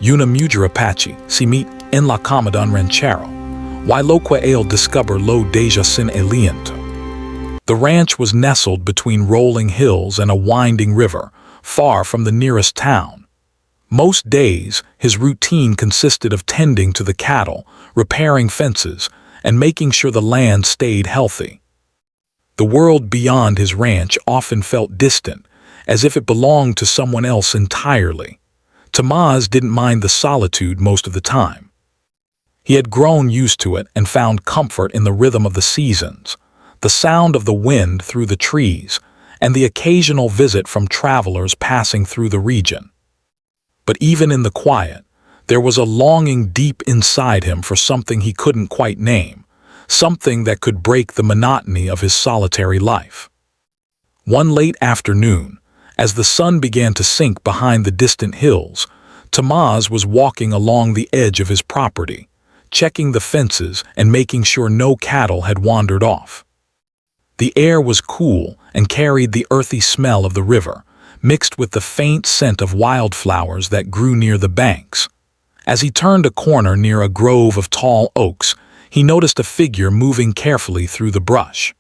Una mujer Apache, si meet en la cama de un ranchero. Y lo que él discover lo deja sin aliento. The ranch was nestled between rolling hills and a winding river, far from the nearest town. Most days, his routine consisted of tending to the cattle, repairing fences, and making sure the land stayed healthy. The world beyond his ranch often felt distant, as if it belonged to someone else entirely. Tomás didn't mind the solitude most of the time. He had grown used to it and found comfort in the rhythm of the seasons, the sound of the wind through the trees, and the occasional visit from travelers passing through the region. But even in the quiet, there was a longing deep inside him for something he couldn't quite name, something that could break the monotony of his solitary life. One late afternoon, as the sun began to sink behind the distant hills, Tomás was walking along the edge of his property, checking the fences and making sure no cattle had wandered off. The air was cool and carried the earthy smell of the river, mixed with the faint scent of wildflowers that grew near the banks. As he turned a corner near a grove of tall oaks, he noticed a figure moving carefully through the brush.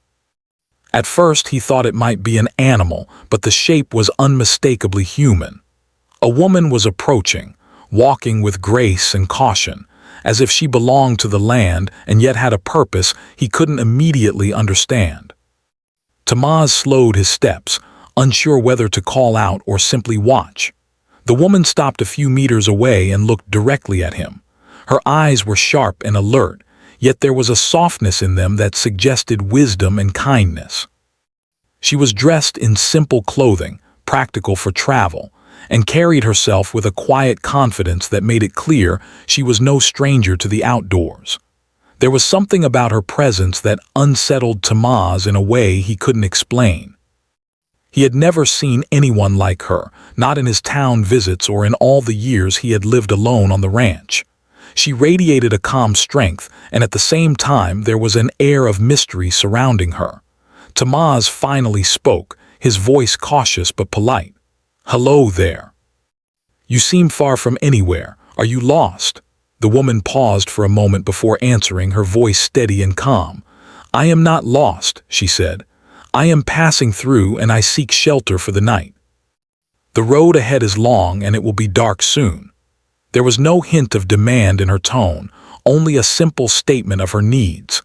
At first he thought it might be an animal, but the shape was unmistakably human. A woman was approaching, walking with grace and caution, as if she belonged to the land and yet had a purpose he couldn't immediately understand. Tomás slowed his steps, unsure whether to call out or simply watch. The woman stopped a few meters away and looked directly at him. Her eyes were sharp and alert, yet there was a softness in them that suggested wisdom and kindness. She was dressed in simple clothing, practical for travel, and carried herself with a quiet confidence that made it clear she was no stranger to the outdoors. There was something about her presence that unsettled Tomás in a way he couldn't explain. He had never seen anyone like her, not in his town visits or in all the years he had lived alone on the ranch. She radiated a calm strength, and at the same time there was an air of mystery surrounding her. Tomás finally spoke, his voice cautious but polite. "Hello there. You seem far from anywhere. Are you lost?" The woman paused for a moment before answering, her voice steady and calm. "I am not lost," she said. "I am passing through and I seek shelter for the night. The road ahead is long and it will be dark soon." There was no hint of demand in her tone, only a simple statement of her needs.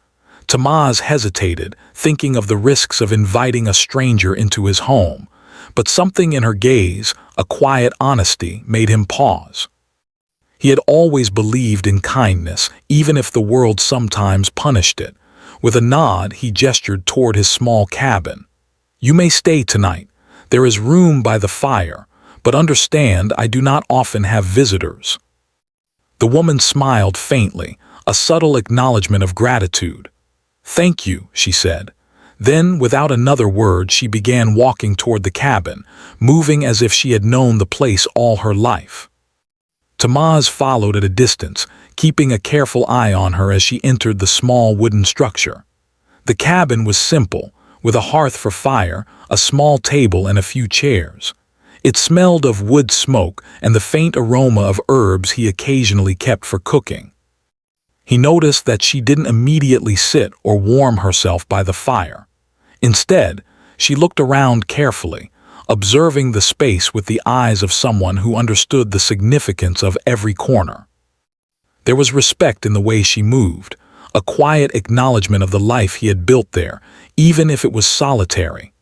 Tomás hesitated, thinking of the risks of inviting a stranger into his home, but something in her gaze, a quiet honesty, made him pause. He had always believed in kindness, even if the world sometimes punished it. With a nod, he gestured toward his small cabin. "You may stay tonight. There is room by the fire, but understand I do not often have visitors." The woman smiled faintly, a subtle acknowledgement of gratitude. "Thank you," she said. Then, without another word, she began walking toward the cabin, moving as if she had known the place all her life. Tomás followed at a distance, keeping a careful eye on her as she entered the small wooden structure. The cabin was simple, with a hearth for fire, a small table and a few chairs. It smelled of wood smoke and the faint aroma of herbs he occasionally kept for cooking. He noticed that she didn't immediately sit or warm herself by the fire. Instead, she looked around carefully, observing the space with the eyes of someone who understood the significance of every corner. There was respect in the way she moved, a quiet acknowledgement of the life he had built there, even if it was solitary.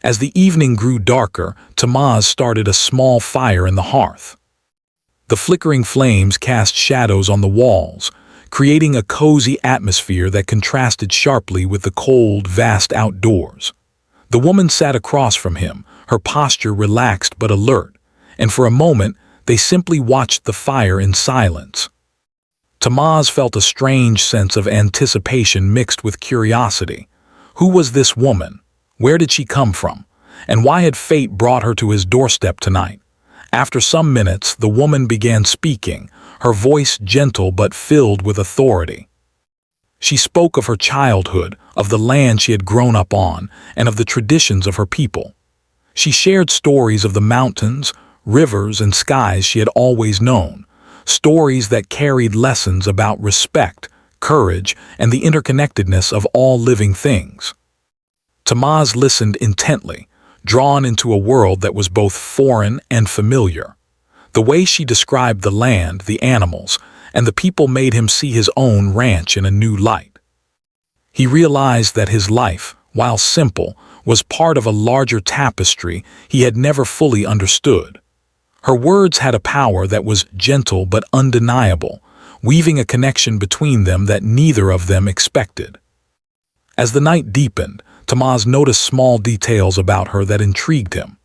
As the evening grew darker, Tomás started a small fire in the hearth. The flickering flames cast shadows on the walls, creating a cozy atmosphere that contrasted sharply with the cold, vast outdoors. The woman sat across from him, her posture relaxed but alert, and for a moment they simply watched the fire in silence. Tomás felt a strange sense of anticipation mixed with curiosity. Who was this woman? Where did she come from? And why had fate brought her to his doorstep tonight? After some minutes, the woman began speaking, her voice gentle but filled with authority. She spoke of her childhood, of the land she had grown up on, and of the traditions of her people. She shared stories of the mountains, rivers, and skies she had always known, stories that carried lessons about respect, courage, and the interconnectedness of all living things. Tamaz listened intently, drawn into a world that was both foreign and familiar. The way she described the land, the animals, and the people made him see his own ranch in a new light. He realized that his life, while simple, was part of a larger tapestry he had never fully understood. Her words had a power that was gentle but undeniable, weaving a connection between them that neither of them expected. As the night deepened, Tamaz noticed small details about her that intrigued him.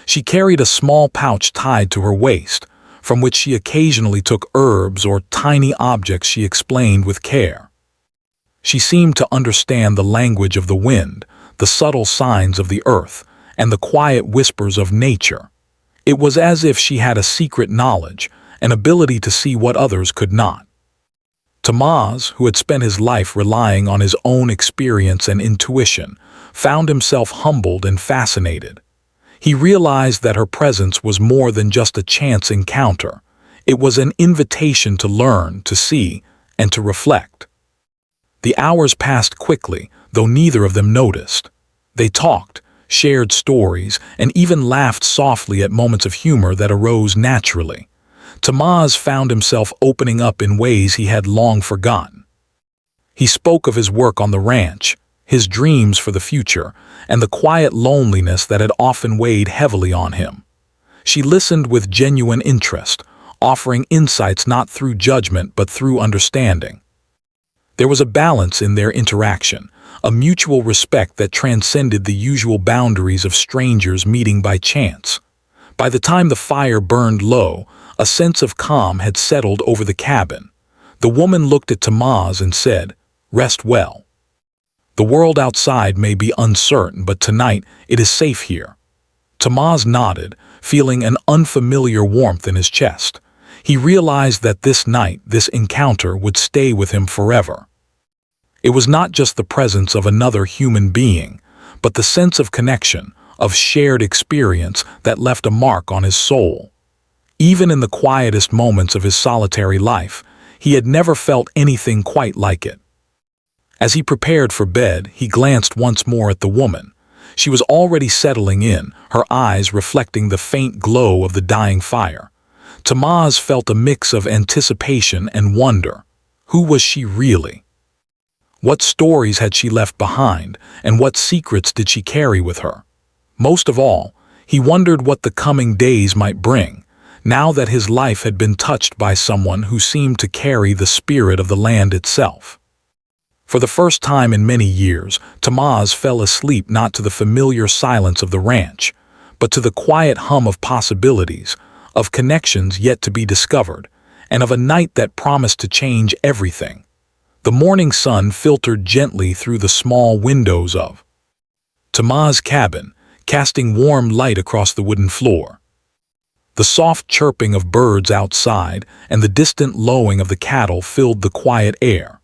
She carried a small pouch tied to her waist, from which she occasionally took herbs or tiny objects she explained with care. She seemed to understand the language of the wind, the subtle signs of the earth, and the quiet whispers of nature. It was as if she had a secret knowledge, an ability to see what others could not. Tamaz, who had spent his life relying on his own experience and intuition, found himself humbled and fascinated. He realized that her presence was more than just a chance encounter. It was an invitation to learn, to see, and to reflect. The hours passed quickly, though neither of them noticed. They talked, shared stories, and even laughed softly at moments of humor that arose naturally. Tamaz found himself opening up in ways he had long forgotten. He spoke of his work on the ranch, his dreams for the future, and the quiet loneliness that had often weighed heavily on him. She listened with genuine interest, offering insights not through judgment but through understanding. There was a balance in their interaction, a mutual respect that transcended the usual boundaries of strangers meeting by chance. By the time the fire burned low, a sense of calm had settled over the cabin. The woman looked at Tamaz and said, "Rest well. The world outside may be uncertain, but tonight it is safe here." Tamaz nodded, feeling an unfamiliar warmth in his chest. He realized that this night, this encounter, would stay with him forever. It was not just the presence of another human being, but the sense of connection, of shared experience that left a mark on his soul. Even in the quietest moments of his solitary life, he had never felt anything quite like it. As he prepared for bed, he glanced once more at the woman. She was already settling in, her eyes reflecting the faint glow of the dying fire. Tamaz felt a mix of anticipation and wonder. Who was she really? What stories had she left behind, and what secrets did she carry with her? Most of all, he wondered what the coming days might bring, now that his life had been touched by someone who seemed to carry the spirit of the land itself. For the first time in many years, Tamaz fell asleep not to the familiar silence of the ranch, but to the quiet hum of possibilities, of connections yet to be discovered, and of a night that promised to change everything. The morning sun filtered gently through the small windows of Tamaz's cabin, casting warm light across the wooden floor. The soft chirping of birds outside and the distant lowing of the cattle filled the quiet air.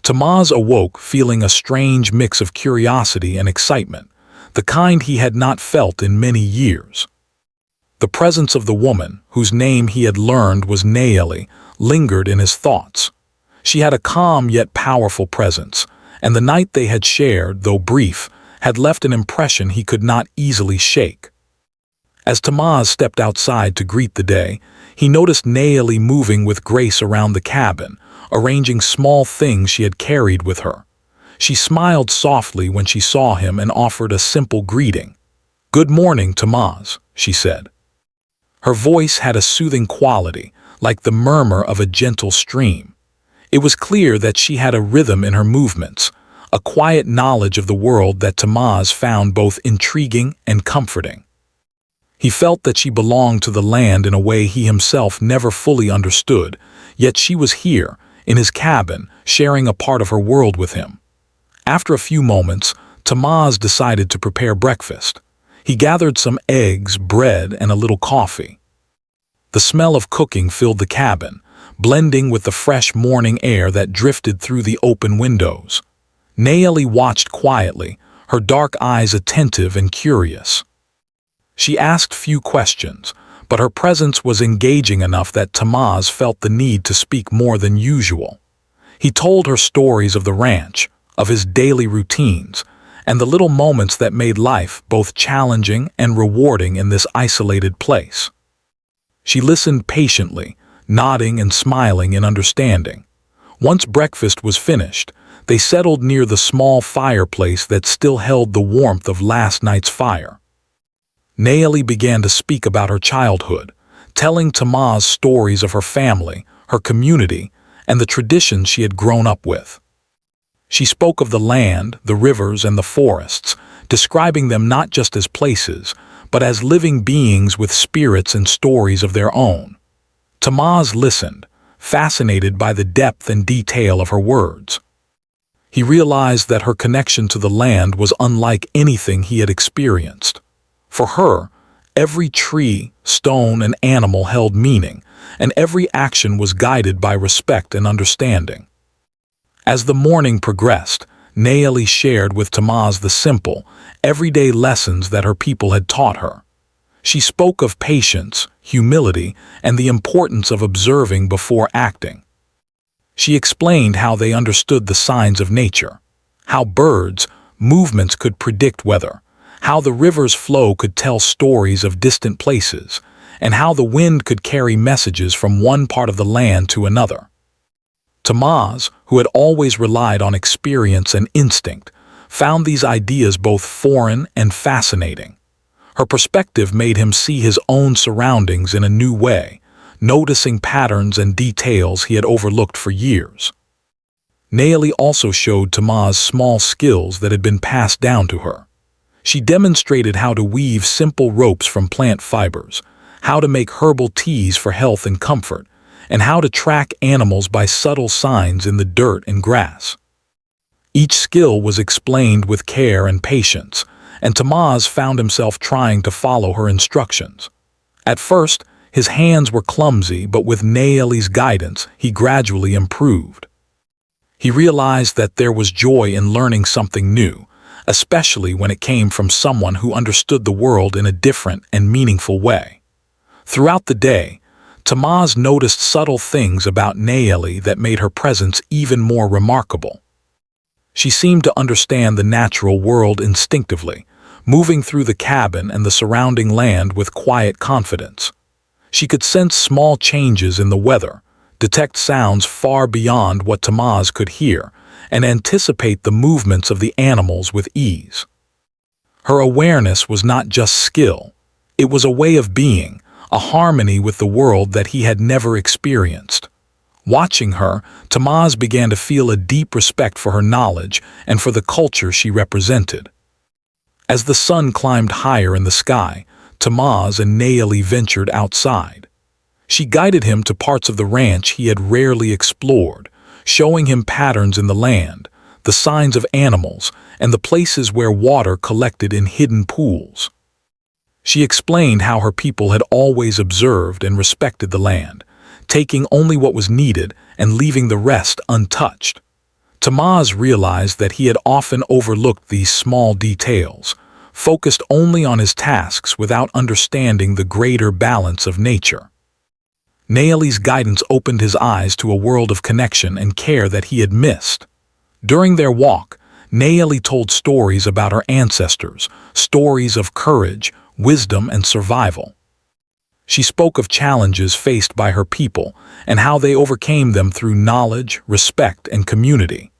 Tamaz awoke feeling a strange mix of curiosity and excitement, the kind he had not felt in many years. The presence of the woman, whose name he had learned was Naeli, lingered in his thoughts. She had a calm yet powerful presence, and the night they had shared, though brief, had left an impression he could not easily shake. As Tamaz stepped outside to greet the day, he noticed Naeli moving with grace around the cabin, arranging small things she had carried with her. She smiled softly when she saw him and offered a simple greeting. "Good morning, Tamaz," she said. Her voice had a soothing quality, like the murmur of a gentle stream. It was clear that she had a rhythm in her movements, a quiet knowledge of the world that Tamaz found both intriguing and comforting. He felt that she belonged to the land in a way he himself never fully understood, yet she was here, in his cabin, sharing a part of her world with him. After a few moments, Tamaz decided to prepare breakfast. He gathered some eggs, bread, and a little coffee. The smell of cooking filled the cabin, blending with the fresh morning air that drifted through the open windows. Naeli watched quietly, her dark eyes attentive and curious. She asked few questions, but her presence was engaging enough that Tamaz felt the need to speak more than usual. He told her stories of the ranch, of his daily routines, and the little moments that made life both challenging and rewarding in this isolated place. She listened patiently, nodding and smiling in understanding. Once breakfast was finished, they settled near the small fireplace that still held the warmth of last night's fire. Naomi began to speak about her childhood, telling Tamaz stories of her family, her community, and the traditions she had grown up with. She spoke of the land, the rivers, and the forests, describing them not just as places, but as living beings with spirits and stories of their own. Tamaz listened, fascinated by the depth and detail of her words. He realized that her connection to the land was unlike anything he had experienced. For her, every tree, stone, and animal held meaning, and every action was guided by respect and understanding. As the morning progressed, Naomi shared with Tamaz the simple, everyday lessons that her people had taught her. She spoke of patience, humility, and the importance of observing before acting. She explained how they understood the signs of nature, how birds' movements could predict weather, how the river's flow could tell stories of distant places, and how the wind could carry messages from one part of the land to another. Tamaz, who had always relied on experience and instinct, found these ideas both foreign and fascinating. Her perspective made him see his own surroundings in a new way, noticing patterns and details he had overlooked for years. Naomi also showed Tamaz small skills that had been passed down to her. She demonstrated how to weave simple ropes from plant fibers, how to make herbal teas for health and comfort, and how to track animals by subtle signs in the dirt and grass. Each skill was explained with care and patience, and Tamaz found himself trying to follow her instructions. At first, his hands were clumsy, but with Naomi's guidance, he gradually improved. He realized that there was joy in learning something new, especially when it came from someone who understood the world in a different and meaningful way. Throughout the day, Tamaz noticed subtle things about Naomi that made her presence even more remarkable. She seemed to understand the natural world instinctively, moving through the cabin and the surrounding land with quiet confidence. She could sense small changes in the weather, detect sounds far beyond what Tamaz could hear, and anticipate the movements of the animals with ease. Her awareness was not just skill, it was a way of being, a harmony with the world that he had never experienced. Watching her, Tamaz began to feel a deep respect for her knowledge and for the culture she represented. As the sun climbed higher in the sky, Tamaz and Naomi ventured outside. She guided him to parts of the ranch he had rarely explored, showing him patterns in the land, the signs of animals, and the places where water collected in hidden pools. She explained how her people had always observed and respected the land, taking only what was needed and leaving the rest untouched. Tamaz realized that he had often overlooked these small details, focused only on his tasks without understanding the greater balance of nature. Naomi's guidance opened his eyes to a world of connection and care that he had missed. During their walk, Naomi told stories about her ancestors, stories of courage, wisdom, and survival. She spoke of challenges faced by her people and how they overcame them through knowledge, respect, and community.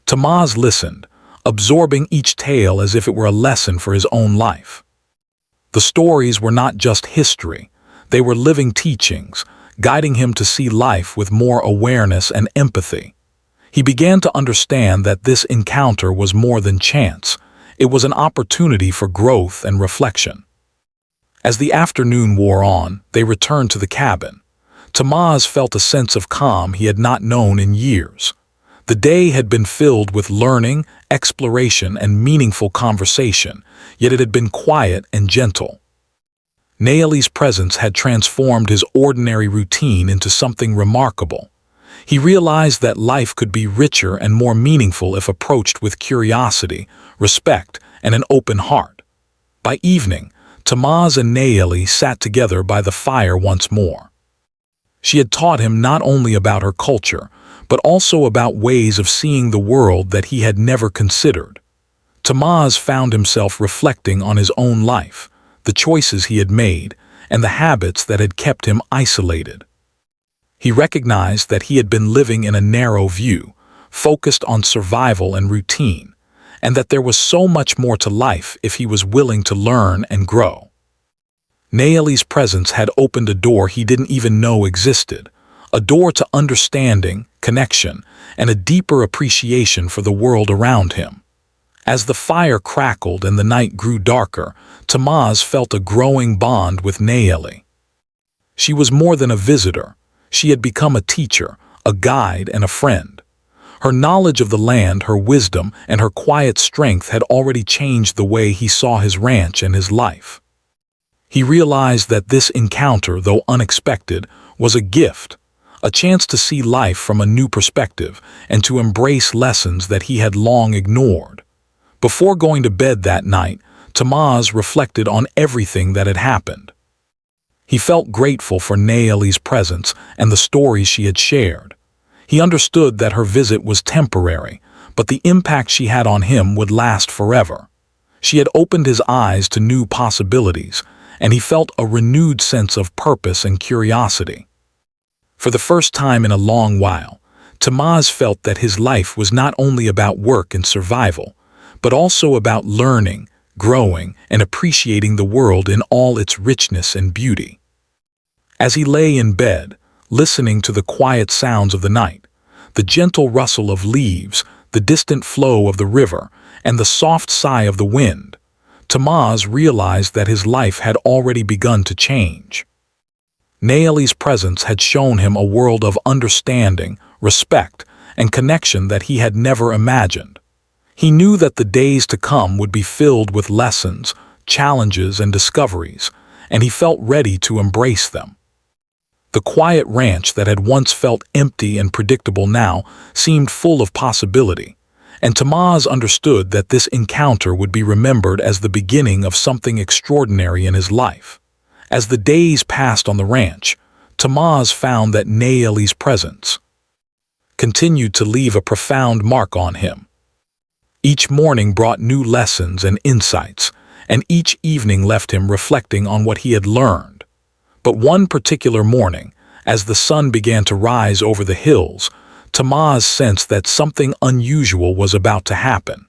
Tamaz listened, absorbing each tale as if it were a lesson for his own life. The stories were not just history, they were living teachings, guiding him to see life with more awareness and empathy. He began to understand that this encounter was more than chance, it was an opportunity for growth and reflection. As the afternoon wore on, they returned to the cabin. Tamaz felt a sense of calm he had not known in years. The day had been filled with learning, exploration, and meaningful conversation, yet it had been quiet and gentle. Naomi's presence had transformed his ordinary routine into something remarkable. He realized that life could be richer and more meaningful if approached with curiosity, respect, and an open heart. By evening, Tamaz and Nayeli sat together by the fire once more. She had taught him not only about her culture, but also about ways of seeing the world that he had never considered. Tamaz found himself reflecting on his own life, the choices he had made, and the habits that had kept him isolated. He recognized that he had been living in a narrow view, focused on survival and routine, and that there was so much more to life if he was willing to learn and grow. Nayeli's presence had opened a door he didn't even know existed, a door to understanding, connection, and a deeper appreciation for the world around him. As the fire crackled and the night grew darker, Tamaz felt a growing bond with Nayeli. She was more than a visitor. She had become a teacher, a guide, and a friend. Her knowledge of the land, her wisdom, and her quiet strength had already changed the way he saw his ranch and his life. He realized that this encounter, though unexpected, was a gift, a chance to see life from a new perspective and to embrace lessons that he had long ignored. Before going to bed that night, Tamaz reflected on everything that had happened. He felt grateful for Nayeli's presence and the stories she had shared. He understood that her visit was temporary, but the impact she had on him would last forever. She had opened his eyes to new possibilities, and he felt a renewed sense of purpose and curiosity. For the first time in a long while, Tamaz felt that his life was not only about work and survival, but also about learning, growing, and appreciating the world in all its richness and beauty. As he lay in bed, listening to the quiet sounds of the night, the gentle rustle of leaves, the distant flow of the river, and the soft sigh of the wind, Tamaz realized that his life had already begun to change. Nayeli's presence had shown him a world of understanding, respect, and connection that he had never imagined. He knew that the days to come would be filled with lessons, challenges, and discoveries, and he felt ready to embrace them. The quiet ranch that had once felt empty and predictable now seemed full of possibility, and Tamaz understood that this encounter would be remembered as the beginning of something extraordinary in his life. As the days passed on the ranch, Tamaz found that Nayeli's presence continued to leave a profound mark on him. Each morning brought new lessons and insights, and each evening left him reflecting on what he had learned. But one particular morning, as the sun began to rise over the hills, Tamaz sensed that something unusual was about to happen.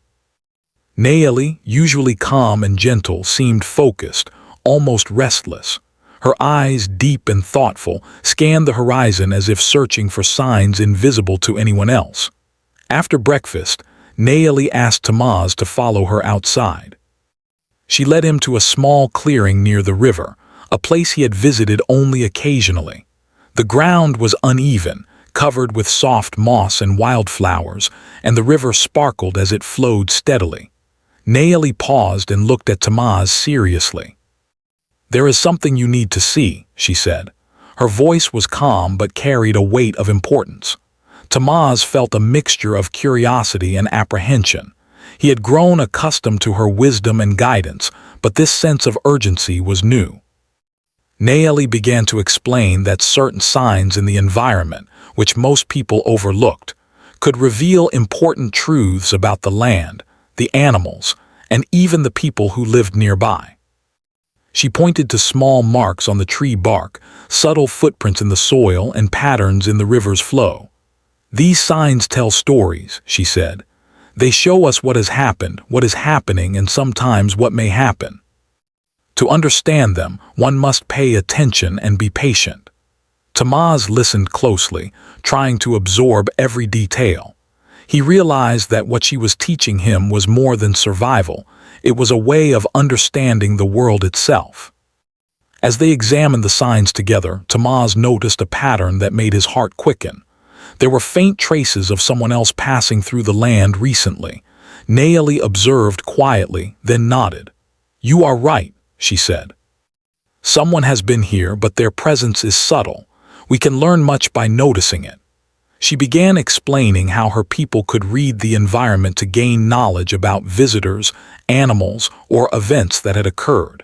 Nayeli, usually calm and gentle, seemed focused, almost restless. Her eyes, deep and thoughtful, scanned the horizon as if searching for signs invisible to anyone else. After breakfast, Nayeli asked Tamaz to follow her outside. She led him to a small clearing near the river, a place he had visited only occasionally. The ground was uneven, covered with soft moss and wildflowers, and the river sparkled as it flowed steadily. Nayeli paused and looked at Tamaz seriously. "There is something you need to see," she said. Her voice was calm but carried a weight of importance. Tamaz felt a mixture of curiosity and apprehension. He had grown accustomed to her wisdom and guidance, but this sense of urgency was new. Nayeli began to explain that certain signs in the environment, which most people overlooked, could reveal important truths about the land, the animals, and even the people who lived nearby. She pointed to small marks on the tree bark, subtle footprints in the soil, and patterns in the river's flow. "These signs tell stories," she said. "They show us what has happened, what is happening, and sometimes what may happen. To understand them, one must pay attention and be patient." Tamaz listened closely, trying to absorb every detail. He realized that what she was teaching him was more than survival. It was a way of understanding the world itself. As they examined the signs together, Tamaz noticed a pattern that made his heart quicken. There were faint traces of someone else passing through the land recently. Nayeli observed quietly, then nodded. "You are right," she said. "Someone has been here, but their presence is subtle. We can learn much by noticing it." She began explaining how her people could read the environment to gain knowledge about visitors, animals, or events that had occurred.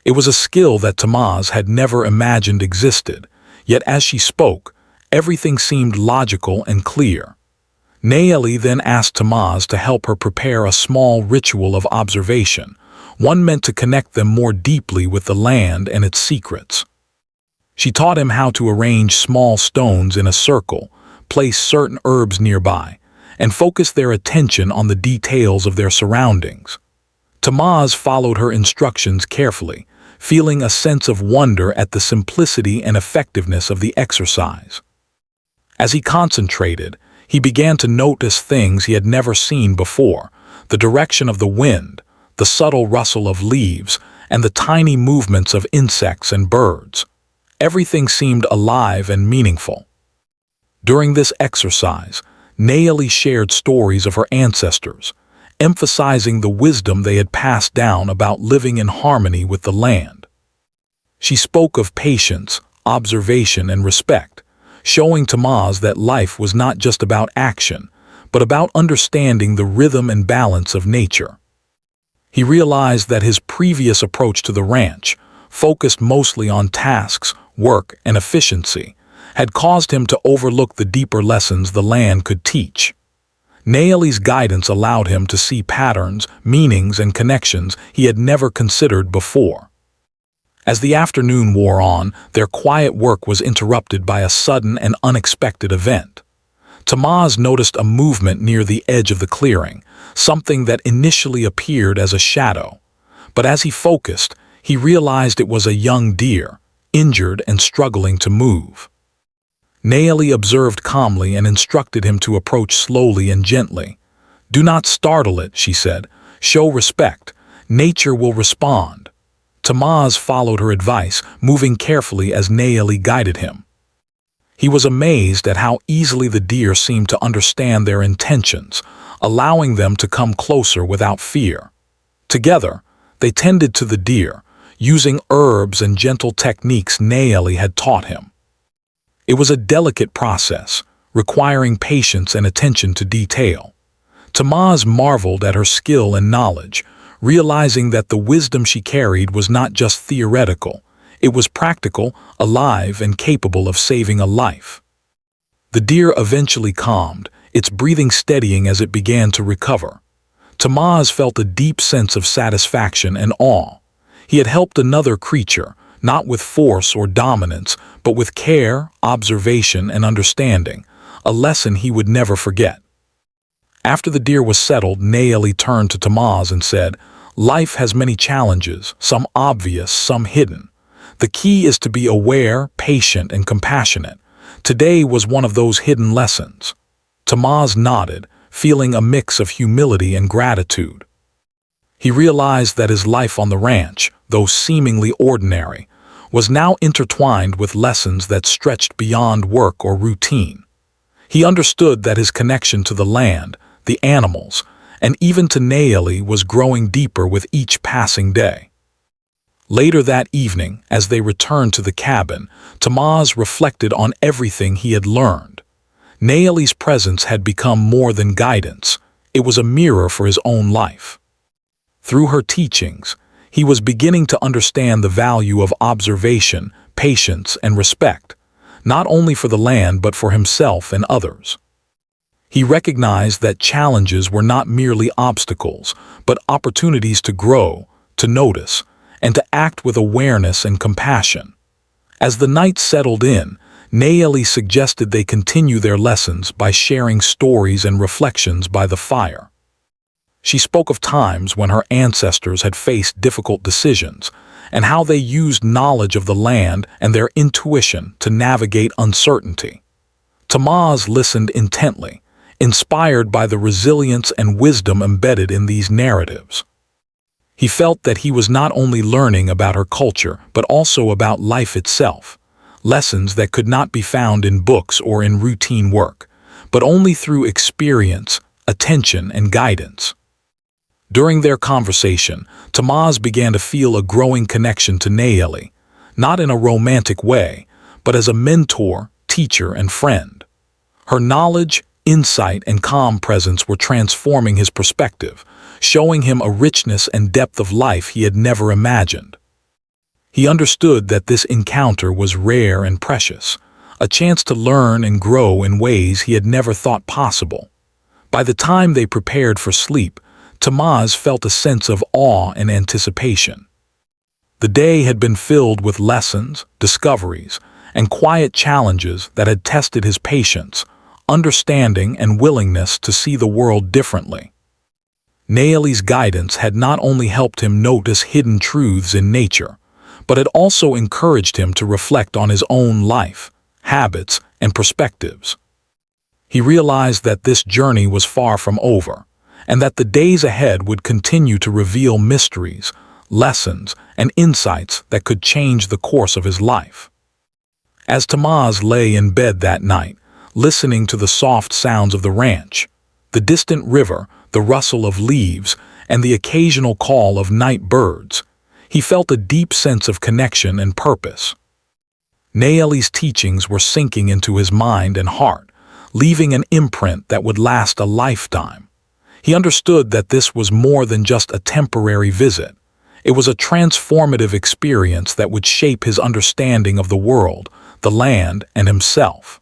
It was a skill that Tamaz had never imagined existed, yet as she spoke, everything seemed logical and clear. Nayeli then asked Tamaz to help her prepare a small ritual of observation, one meant to connect them more deeply with the land and its secrets. She taught him how to arrange small stones in a circle, place certain herbs nearby, and focus their attention on the details of their surroundings. Tamaz followed her instructions carefully, feeling a sense of wonder at the simplicity and effectiveness of the exercise. As he concentrated, he began to notice things he had never seen before: the direction of the wind, the subtle rustle of leaves, and the tiny movements of insects and birds. Everything seemed alive and meaningful. During this exercise, Nayeli shared stories of her ancestors, emphasizing the wisdom they had passed down about living in harmony with the land. She spoke of patience, observation, and respect, showing Tamaz that life was not just about action, but about understanding the rhythm and balance of nature. He realized that his previous approach to the ranch, focused mostly on tasks, work, and efficiency, had caused him to overlook the deeper lessons the land could teach. Nayeli's guidance allowed him to see patterns, meanings, and connections he had never considered before. As the afternoon wore on, their quiet work was interrupted by a sudden and unexpected event. Tamaz noticed a movement near the edge of the clearing, something that initially appeared as a shadow. But as he focused, he realized it was a young deer, injured and struggling to move. Nayeli observed calmly and instructed him to approach slowly and gently. "Do not startle it," she said. "Show respect. Nature will respond." Tamaz followed her advice, moving carefully as Nayeli guided him. He was amazed at how easily the deer seemed to understand their intentions, allowing them to come closer without fear. Together, they tended to the deer, using herbs and gentle techniques Nayeli had taught him. It was a delicate process, requiring patience and attention to detail. Tamaz marveled at her skill and knowledge, realizing that the wisdom she carried was not just theoretical, it was practical, alive, and capable of saving a life. The deer eventually calmed, its breathing steadying as it began to recover. Tamaz felt a deep sense of satisfaction and awe. He had helped another creature, not with force or dominance, but with care, observation, and understanding, a lesson he would never forget. After the deer was settled, Nayeli turned to Tamaz and said, "Life has many challenges, some obvious, some hidden. The key is to be aware, patient, and compassionate. Today was one of those hidden lessons." Tamaz nodded, feeling a mix of humility and gratitude. He realized that his life on the ranch, though seemingly ordinary, was now intertwined with lessons that stretched beyond work or routine. He understood that his connection to the land, the animals, and even to Nayeli was growing deeper with each passing day. Later that evening, as they returned to the cabin, Tamaz reflected on everything he had learned. Nayeli's presence had become more than guidance. It was a mirror for his own life. Through her teachings, he was beginning to understand the value of observation, patience, and respect, not only for the land but for himself and others. He recognized that challenges were not merely obstacles, but opportunities to grow, to notice, and to act with awareness and compassion. As the night settled in, Nayeli suggested they continue their lessons by sharing stories and reflections by the fire. She spoke of times when her ancestors had faced difficult decisions and how they used knowledge of the land and their intuition to navigate uncertainty. Tamaz listened intently, inspired by the resilience and wisdom embedded in these narratives. He felt that he was not only learning about her culture but also about life itself, lessons that could not be found in books or in routine work, but only through experience, attention, and guidance. During their conversation, Tamaz began to feel a growing connection to Nayeli, not in a romantic way, but as a mentor, teacher, and friend. Her knowledge, insight, and calm presence were transforming his perspective, showing him a richness and depth of life he had never imagined. He understood that this encounter was rare and precious, a chance to learn and grow in ways he had never thought possible. By the time they prepared for sleep, Tamaz felt a sense of awe and anticipation. The day had been filled with lessons, discoveries, and quiet challenges that had tested his patience, understanding, and willingness to see the world differently. Naeli's guidance had not only helped him notice hidden truths in nature, but had also encouraged him to reflect on his own life, habits, and perspectives. He realized that this journey was far from over, and that the days ahead would continue to reveal mysteries, lessons, and insights that could change the course of his life. As Tamaz lay in bed that night, listening to the soft sounds of the ranch, the distant river, the rustle of leaves, and the occasional call of night birds, he felt a deep sense of connection and purpose. Naeli's teachings were sinking into his mind and heart, leaving an imprint that would last a lifetime. He understood that this was more than just a temporary visit. It was a transformative experience that would shape his understanding of the world, the land, and himself.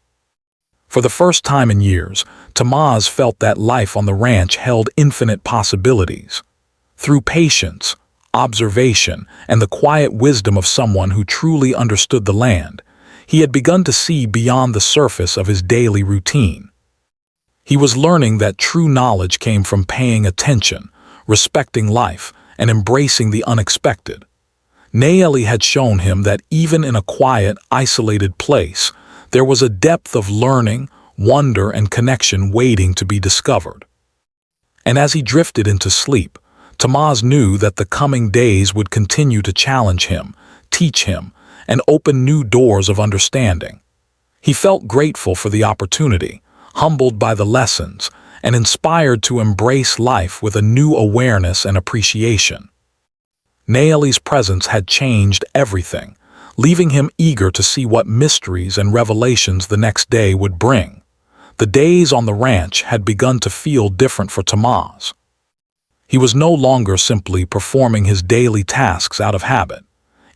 For the first time in years, Tamaz felt that life on the ranch held infinite possibilities. Through patience, observation, and the quiet wisdom of someone who truly understood the land, he had begun to see beyond the surface of his daily routine. He was learning that true knowledge came from paying attention, respecting life, and embracing the unexpected. Naeli had shown him that even in a quiet, isolated place, there was a depth of learning, wonder, and connection waiting to be discovered. And as he drifted into sleep, Tamaz knew that the coming days would continue to challenge him, teach him, and open new doors of understanding. He felt grateful for the opportunity, humbled by the lessons, and inspired to embrace life with a new awareness and appreciation. Naeli's presence had changed everything, leaving him eager to see what mysteries and revelations the next day would bring. The days on the ranch had begun to feel different for Tamaz. He was no longer simply performing his daily tasks out of habit.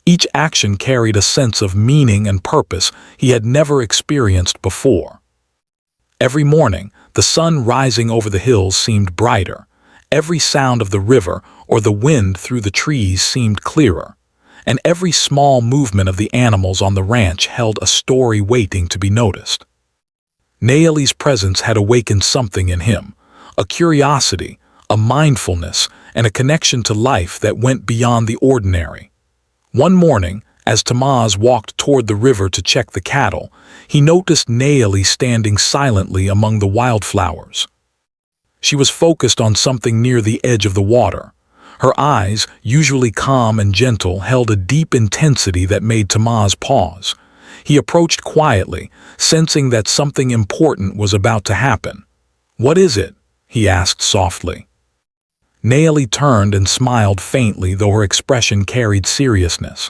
Each action carried a sense of meaning and purpose he had never experienced before. Every morning, the sun rising over the hills seemed brighter. Every sound of the river or the wind through the trees seemed clearer, and every small movement of the animals on the ranch held a story waiting to be noticed. Naeli's presence had awakened something in him, a curiosity, a mindfulness, and a connection to life that went beyond the ordinary. One morning, as Tamaz walked toward the river to check the cattle, he noticed Naeli standing silently among the wildflowers. She was focused on something near the edge of the water. Her eyes, usually calm and gentle, held a deep intensity that made Tamaz pause. He approached quietly, sensing that something important was about to happen. "What is it?" he asked softly. Naeli turned and smiled faintly, though her expression carried seriousness.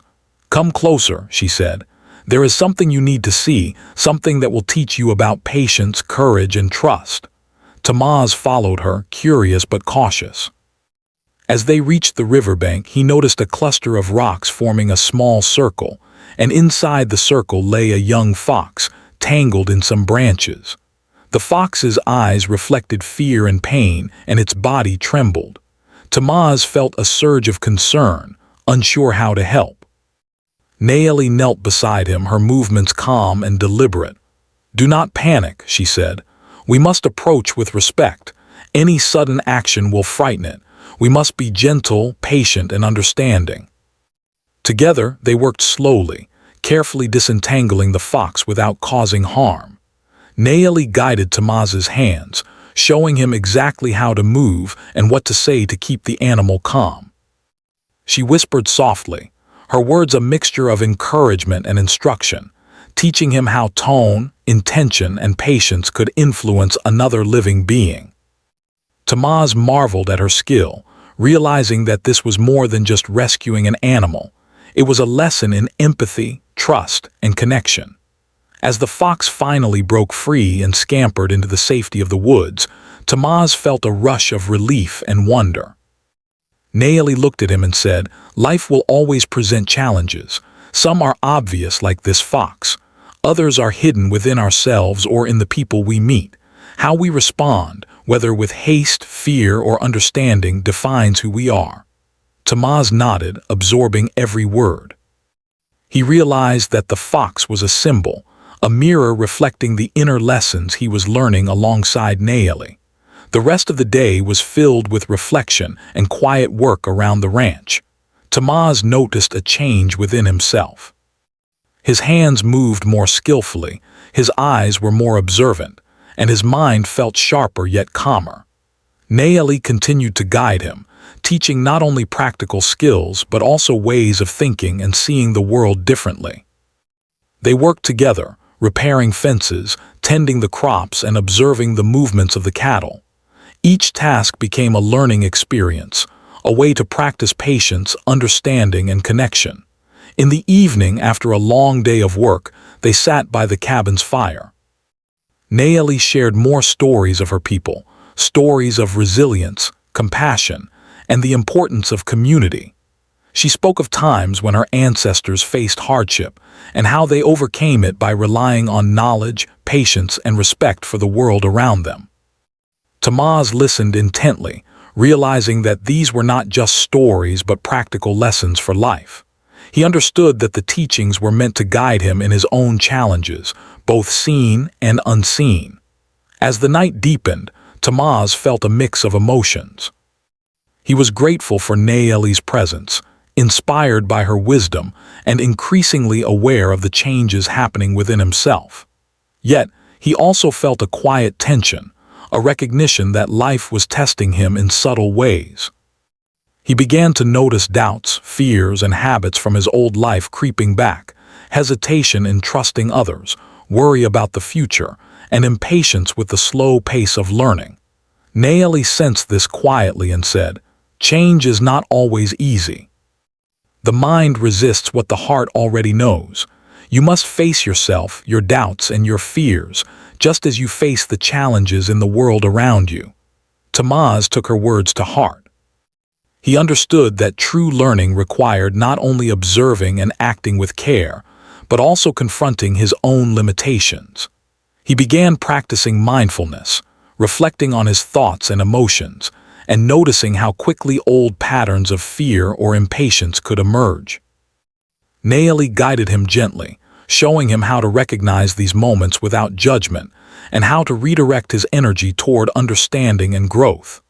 "Come closer," she said. "There is something you need to see, something that will teach you about patience, courage, and trust." Tamaz followed her, curious but cautious. As they reached the riverbank, he noticed a cluster of rocks forming a small circle, and inside the circle lay a young fox, tangled in some branches. The fox's eyes reflected fear and pain, and its body trembled. Tamaz felt a surge of concern, unsure how to help. Naeli knelt beside him, her movements calm and deliberate. "Do not panic," she said. "We must approach with respect. Any sudden action will frighten it. We must be gentle, patient, and understanding." Together, they worked slowly, carefully disentangling the fox without causing harm. Naeli guided Tamaz's hands, showing him exactly how to move and what to say to keep the animal calm. She whispered softly, her words a mixture of encouragement and instruction, teaching him how tone, intention, and patience could influence another living being. Tamaz marveled at her skill, realizing that this was more than just rescuing an animal. It was a lesson in empathy, trust, and connection. As the fox finally broke free and scampered into the safety of the woods, Tamaz felt a rush of relief and wonder. Nayeli looked at him and said, "Life will always present challenges. Some are obvious, like this fox. Others are hidden within ourselves or in the people we meet. How we respond, whether with haste, fear, or understanding, defines who we are." Tamaz nodded, absorbing every word. He realized that the fox was a symbol, a mirror reflecting the inner lessons he was learning alongside Nayeli. The rest of the day was filled with reflection and quiet work around the ranch. Tamaz noticed a change within himself. His hands moved more skillfully, his eyes were more observant, and his mind felt sharper yet calmer. Nayeli continued to guide him, teaching not only practical skills but also ways of thinking and seeing the world differently. They worked together, repairing fences, tending the crops, and observing the movements of the cattle. Each task became a learning experience, a way to practice patience, understanding, and connection. In the evening, after a long day of work, they sat by the cabin's fire. Nayeli shared more stories of her people, stories of resilience, compassion, and the importance of community. She spoke of times when her ancestors faced hardship and how they overcame it by relying on knowledge, patience, and respect for the world around them. Tamaz listened intently, realizing that these were not just stories but practical lessons for life. He understood that the teachings were meant to guide him in his own challenges, both seen and unseen. As the night deepened, Tamaz felt a mix of emotions. He was grateful for Nayeli's presence, inspired by her wisdom, and increasingly aware of the changes happening within himself. Yet, he also felt a quiet tension, a recognition that life was testing him in subtle ways. He began to notice doubts, fears, and habits from his old life creeping back, hesitation in trusting others, worry about the future, and impatience with the slow pace of learning. Nayeli sensed this quietly and said, "Change is not always easy. The mind resists what the heart already knows. You must face yourself, your doubts, and your fears, just as you face the challenges in the world around you." Tamaz took her words to heart. He understood that true learning required not only observing and acting with care, but also confronting his own limitations. He began practicing mindfulness, reflecting on his thoughts and emotions, and noticing how quickly old patterns of fear or impatience could emerge. Nayeli guided him gently, showing him how to recognize these moments without judgment and how to redirect his energy toward understanding and growth.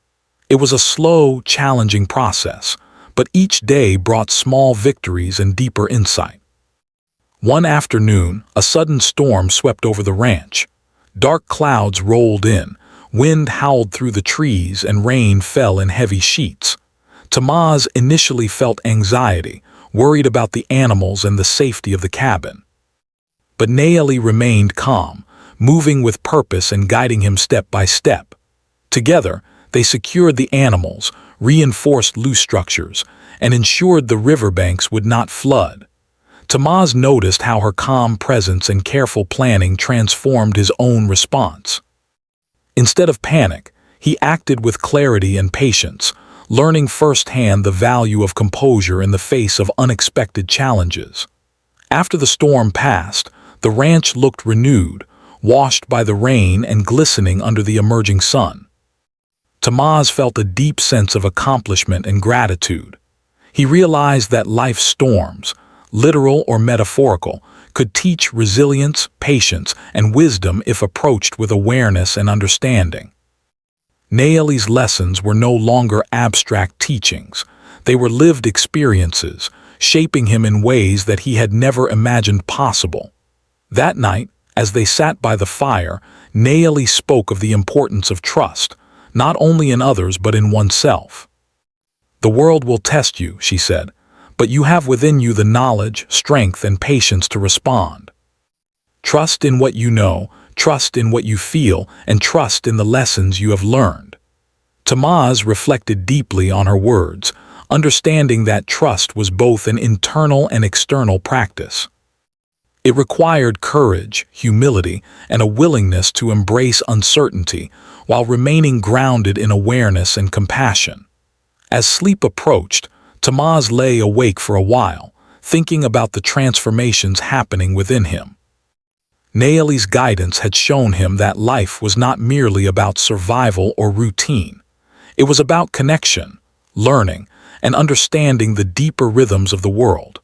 It was a slow, challenging process, but each day brought small victories and deeper insight. One afternoon, a sudden storm swept over the ranch. Dark clouds rolled in, wind howled through the trees, and rain fell in heavy sheets. Tamaz initially felt anxiety, worried about the animals and the safety of the cabin. But Nayeli remained calm, moving with purpose and guiding him step by step. Together, they secured the animals, reinforced loose structures, and ensured the riverbanks would not flood. Tamaz noticed how her calm presence and careful planning transformed his own response. Instead of panic, he acted with clarity and patience, learning firsthand the value of composure in the face of unexpected challenges. After the storm passed, the ranch looked renewed, washed by the rain and glistening under the emerging sun. Tamaz felt a deep sense of accomplishment and gratitude. He realized that life's storms, literal or metaphorical, could teach resilience, patience, and wisdom if approached with awareness and understanding. Nayeli's lessons were no longer abstract teachings. They were lived experiences, shaping him in ways that he had never imagined possible. That night, as they sat by the fire, Nayeli spoke of the importance of trust, not only in others but in oneself. "The world will test you," she said, "but you have within you the knowledge, strength, and patience to respond. Trust in what you know, trust in what you feel, and trust in the lessons you have learned." Tamaz reflected deeply on her words, understanding that trust was both an internal and external practice. It required courage, humility, and a willingness to embrace uncertainty while remaining grounded in awareness and compassion. As sleep approached, Tamaz lay awake for a while, thinking about the transformations happening within him. Naeli's guidance had shown him that life was not merely about survival or routine. It was about connection, learning, and understanding the deeper rhythms of the world.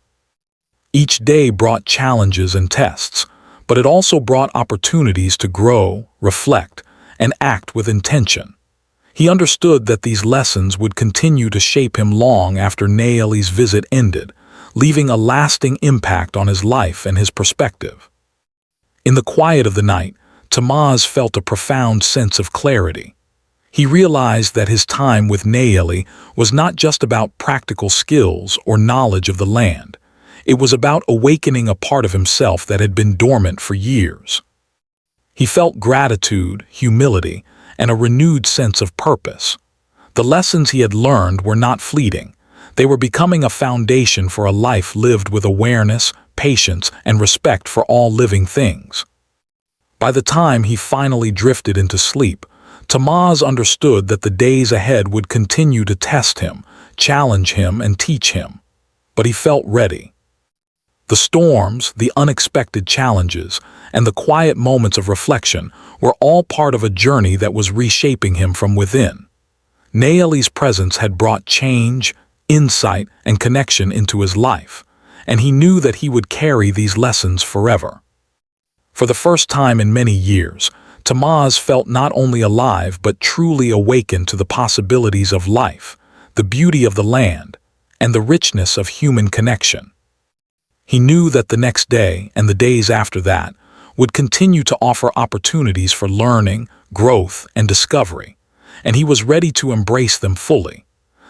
Each day brought challenges and tests, but it also brought opportunities to grow, reflect, and act with intention. He understood that these lessons would continue to shape him long after Naeli's visit ended, leaving a lasting impact on his life and his perspective. In the quiet of the night, Tamaz felt a profound sense of clarity. He realized that his time with Naeli was not just about practical skills or knowledge of the land. It was about awakening a part of himself that had been dormant for years. He felt gratitude, humility, and a renewed sense of purpose. The lessons he had learned were not fleeting. They were becoming a foundation for a life lived with awareness, patience, and respect for all living things. By the time he finally drifted into sleep, Tamaz understood that the days ahead would continue to test him, challenge him, and teach him. But he felt ready. The storms, the unexpected challenges, and the quiet moments of reflection were all part of a journey that was reshaping him from within. Naeli's presence had brought change, insight, and connection into his life, and he knew that he would carry these lessons forever. For the first time in many years, Tamaz felt not only alive but truly awakened to the possibilities of life, the beauty of the land, and the richness of human connection. He knew that the next day and the days after that would continue to offer opportunities for learning, growth, and discovery, and he was ready to embrace them fully.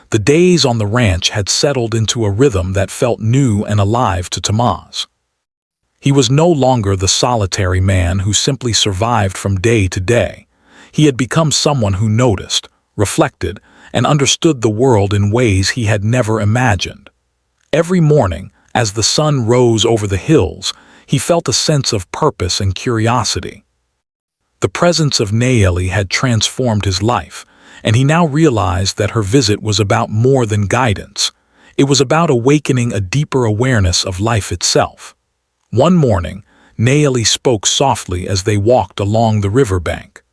The days on the ranch had settled into a rhythm that felt new and alive to Tamaz. He was no longer the solitary man who simply survived from day to day. He had become someone who noticed, reflected, and understood the world in ways he had never imagined. Every morning, as the sun rose over the hills, he felt a sense of purpose and curiosity. The presence of Naeli had transformed his life, and he now realized that her visit was about more than guidance. It was about awakening a deeper awareness of life itself. One morning, Naeli spoke softly as they walked along the riverbank.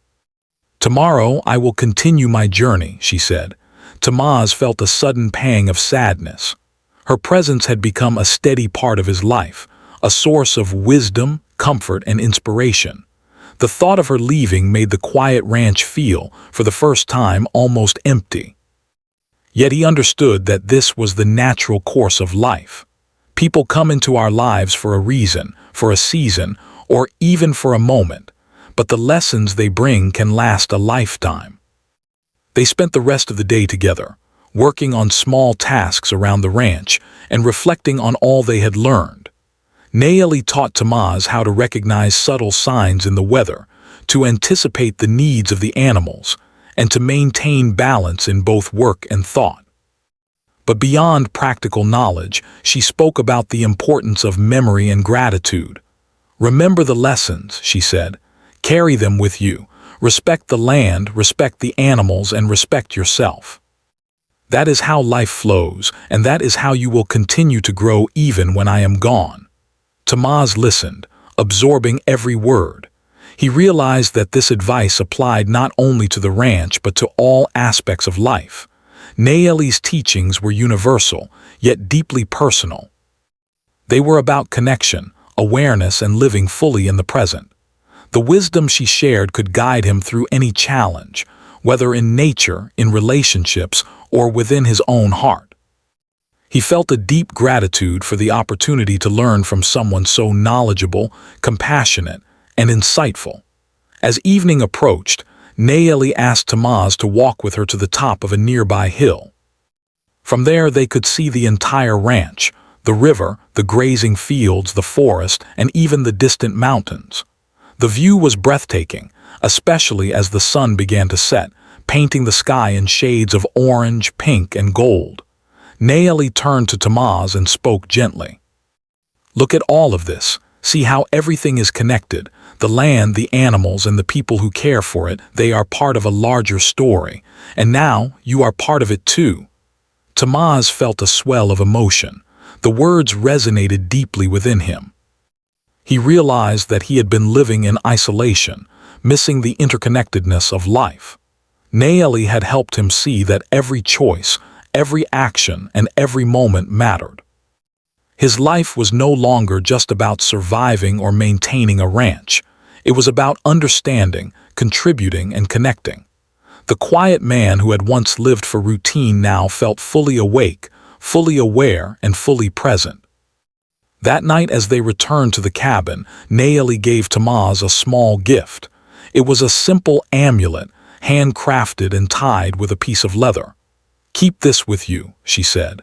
"Tomorrow I will continue my journey," she said. Tamaz felt a sudden pang of sadness. Her presence had become a steady part of his life, a source of wisdom, comfort, and inspiration. The thought of her leaving made the quiet ranch feel, for the first time, almost empty. Yet he understood that this was the natural course of life. People come into our lives for a reason, for a season, or even for a moment, but the lessons they bring can last a lifetime. They spent the rest of the day together, working on small tasks around the ranch and reflecting on all they had learned. Naeli taught Tamaz how to recognize subtle signs in the weather, to anticipate the needs of the animals, and to maintain balance in both work and thought. But beyond practical knowledge, she spoke about the importance of memory and gratitude. "Remember the lessons," she said. "Carry them with you. Respect the land, respect the animals, and respect yourself. That is how life flows, and that is how you will continue to grow even when I am gone." Tamaz listened, absorbing every word. He realized that this advice applied not only to the ranch but to all aspects of life. Naeli's teachings were universal, yet deeply personal. They were about connection, awareness, and living fully in the present. The wisdom she shared could guide him through any challenge, whether in nature, in relationships, or within his own heart. He felt a deep gratitude for the opportunity to learn from someone so knowledgeable, compassionate, and insightful. As evening approached, Naeli asked Tamaz to walk with her to the top of a nearby hill. From there they could see the entire ranch, the river, the grazing fields, the forest, and even the distant mountains. The view was breathtaking, especially as the sun began to set, painting the sky in shades of orange, pink, and gold. Naeli turned to Tamaz and spoke gently. "Look at all of this. See how everything is connected. The land, the animals, and the people who care for it, they are part of a larger story. And now you are part of it too. Tamaz felt a swell of emotion. The words resonated deeply within him. He realized that he had been living in isolation, missing the interconnectedness of life. Nayeli had helped him see that every choice, every action, and every moment mattered. His life was no longer just about surviving or maintaining a ranch. It was about understanding, contributing, and connecting. The quiet man who had once lived for routine now felt fully awake, fully aware, and fully present. That night as they returned to the cabin, Nayeli gave Tamaz a small gift. It was a simple amulet, handcrafted and tied with a piece of leather. "Keep this with you," she said.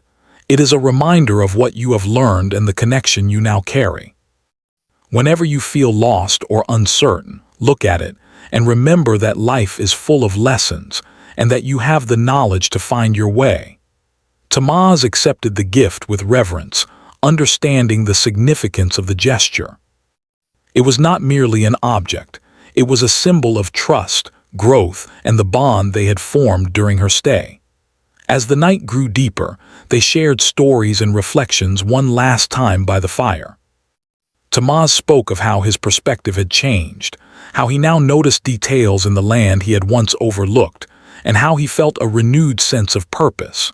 "It is a reminder of what you have learned and the connection you now carry. Whenever you feel lost or uncertain, look at it and remember that life is full of lessons and that you have the knowledge to find your way." Tamaz accepted the gift with reverence, understanding the significance of the gesture. It was not merely an object. It was a symbol of trust, growth, and the bond they had formed during her stay. As the night grew deeper, they shared stories and reflections one last time by the fire. Tamaz spoke of how his perspective had changed, how he now noticed details in the land he had once overlooked, and how he felt a renewed sense of purpose.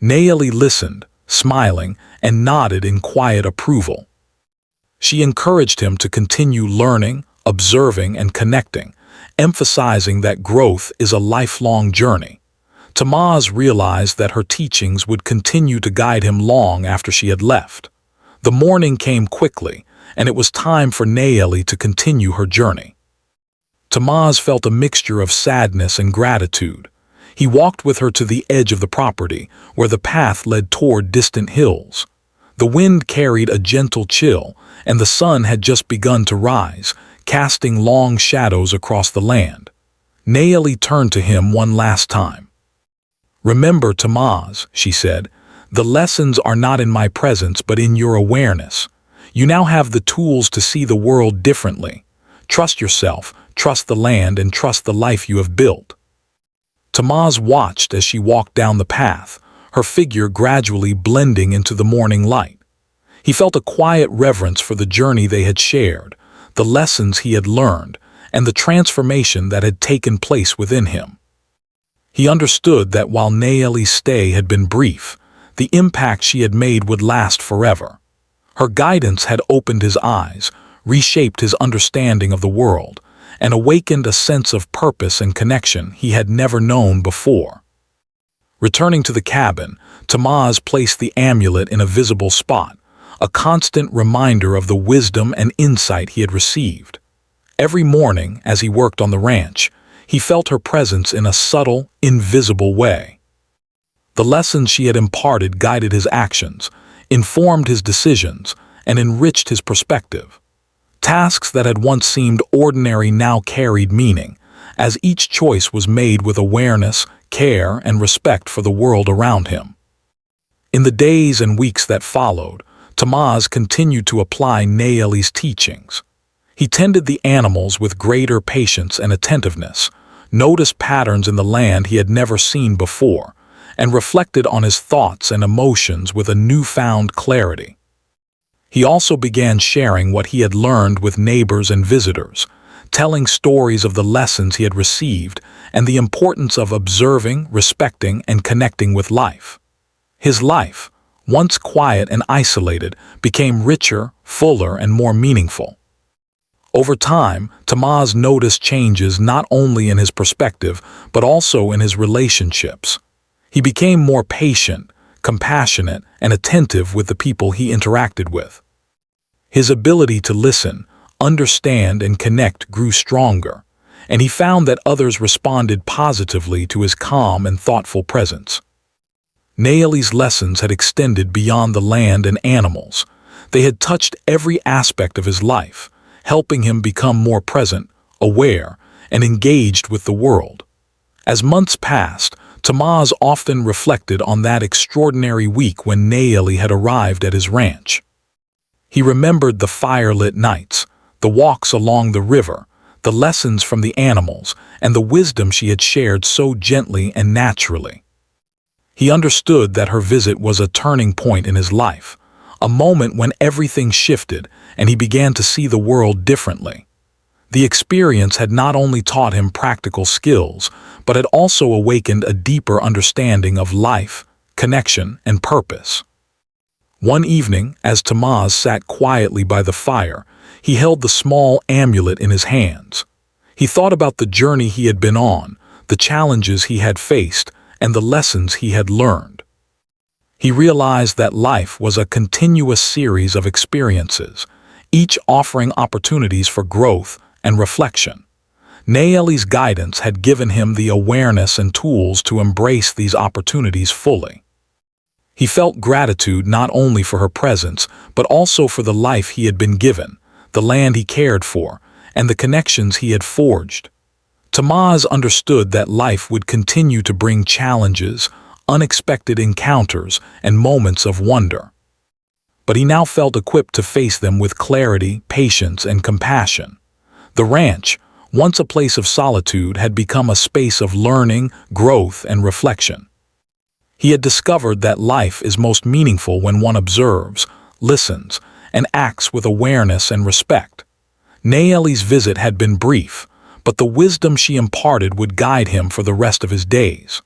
Nayeli listened, smiling, and nodded in quiet approval. She encouraged him to continue learning, observing, and connecting, emphasizing that growth is a lifelong journey. Tamaz realized that her teachings would continue to guide him long after she had left. The morning came quickly, and it was time for Nayeli to continue her journey. Tamaz felt a mixture of sadness and gratitude. He walked with her to the edge of the property, where the path led toward distant hills. The wind carried a gentle chill, and the sun had just begun to rise, casting long shadows across the land. Nayeli turned to him one last time. "Remember, Tamaz," she said, "the lessons are not in my presence but in your awareness. You now have the tools to see the world differently. Trust yourself, trust the land, and trust the life you have built." Tamaz watched as she walked down the path, her figure gradually blending into the morning light. He felt a quiet reverence for the journey they had shared, the lessons he had learned, and the transformation that had taken place within him. He understood that while Nayeli's stay had been brief, the impact she had made would last forever. Her guidance had opened his eyes, reshaped his understanding of the world, and awakened a sense of purpose and connection he had never known before. Returning to the cabin, Tamaz placed the amulet in a visible spot, a constant reminder of the wisdom and insight he had received. Every morning, as he worked on the ranch, he felt her presence in a subtle, invisible way. The lessons she had imparted guided his actions, informed his decisions, and enriched his perspective. Tasks that had once seemed ordinary now carried meaning, as each choice was made with awareness, care, and respect for the world around him. In the days and weeks that followed, Tamaz continued to apply Nayeli's teachings. He tended the animals with greater patience and attentiveness, noticed patterns in the land he had never seen before, and reflected on his thoughts and emotions with a newfound clarity. He also began sharing what he had learned with neighbors and visitors, telling stories of the lessons he had received and the importance of observing, respecting, and connecting with life. His life, once quiet and isolated, became richer, fuller, and more meaningful. Over time, Tamaz noticed changes not only in his perspective but also in his relationships. He became more patient, compassionate, and attentive with the people he interacted with. His ability to listen, understand, and connect grew stronger, and he found that others responded positively to his calm and thoughtful presence. Nayeli's lessons had extended beyond the land and animals. They had touched every aspect of his life, helping him become more present, aware, and engaged with the world. As months passed, Tamaz often reflected on that extraordinary week when Nayeli had arrived at his ranch. He remembered the firelit nights, the walks along the river, the lessons from the animals, and the wisdom she had shared so gently and naturally. He understood that her visit was a turning point in his life, a moment when everything shifted and he began to see the world differently. The experience had not only taught him practical skills, but had also awakened a deeper understanding of life, connection, and purpose. One evening, as Tamaz sat quietly by the fire, he held the small amulet in his hands. He thought about the journey he had been on, the challenges he had faced, and the lessons he had learned. He realized that life was a continuous series of experiences, each offering opportunities for growth and reflection. Nayeli's guidance had given him the awareness and tools to embrace these opportunities fully. He felt gratitude not only for her presence, but also for the life he had been given, the land he cared for, and the connections he had forged. Tamaz understood that life would continue to bring challenges, unexpected encounters, and moments of wonder. But he now felt equipped to face them with clarity, patience, and compassion. The ranch, once a place of solitude, had become a space of learning, growth, and reflection. He had discovered that life is most meaningful when one observes, listens, and acts with awareness and respect. Nayeli's visit had been brief, but the wisdom she imparted would guide him for the rest of his days.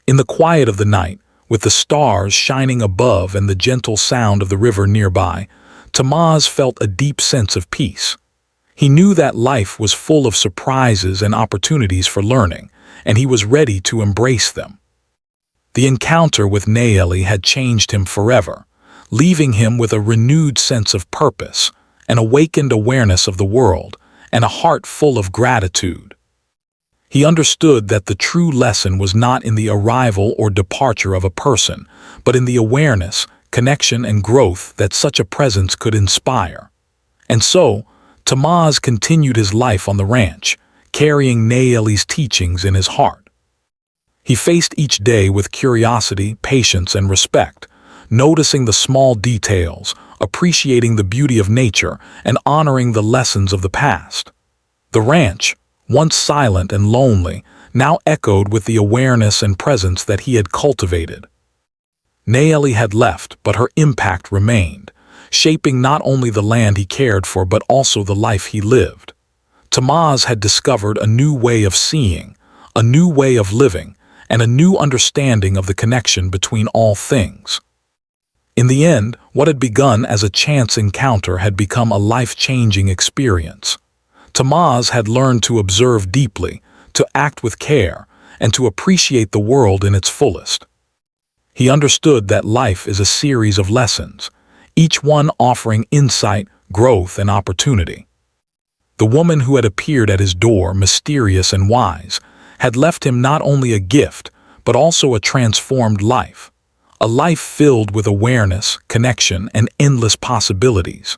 In the quiet of the night, with the stars shining above and the gentle sound of the river nearby, Tamaz felt a deep sense of peace. He knew that life was full of surprises and opportunities for learning, and he was ready to embrace them. The encounter with Nayeli had changed him forever, leaving him with a renewed sense of purpose, an awakened awareness of the world, and a heart full of gratitude. He understood that the true lesson was not in the arrival or departure of a person, but in the awareness, connection, and growth that such a presence could inspire. And so, Tamaz continued his life on the ranch, carrying Nayeli's teachings in his heart. He faced each day with curiosity, patience, and respect, noticing the small details, appreciating the beauty of nature, and honoring the lessons of the past. The ranch, once silent and lonely, now echoed with the awareness and presence that he had cultivated. Nayeli had left, but her impact remained, shaping not only the land he cared for but also the life he lived. Tamaz had discovered a new way of seeing, a new way of living, and a new understanding of the connection between all things. In the end, what had begun as a chance encounter had become a life-changing experience. Tamaz had learned to observe deeply, to act with care, and to appreciate the world in its fullest. He understood that life is a series of lessons, each one offering insight, growth, and opportunity. The woman who had appeared at his door, mysterious and wise, had left him not only a gift, but also a transformed life, a life filled with awareness, connection, and endless possibilities.